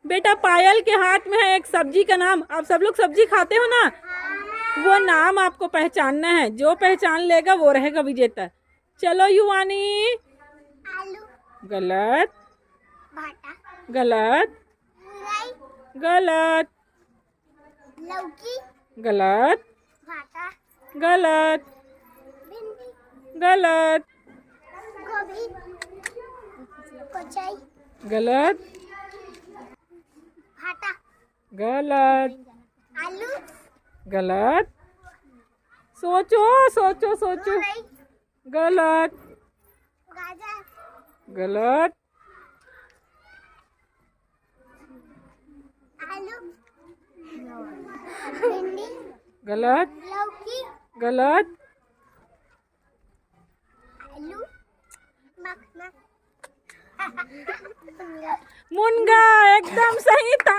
बेटा पायल के हाथ में है एक सब्जी का नाम। आप सब लोग सब्जी खाते हो ना, वो नाम आपको पहचानना है। जो पहचान लेगा वो रहेगा विजेता। चलो युवानी। आलू, गलत, भाटा, गलत, मुरई, गलत, लौकी, गलत, भाटा, गलत, भिंडी, गलत, गोभी, कोचाई, गलत, भाटा, गलत, आलू, गलत। सोचो सोचो सोचो। मुरई, गलत, गाजर, गलत, आलू, भिंडी, गलत, लौकी, गलत, आलू, मखना, मुनगा। एकदम सही था।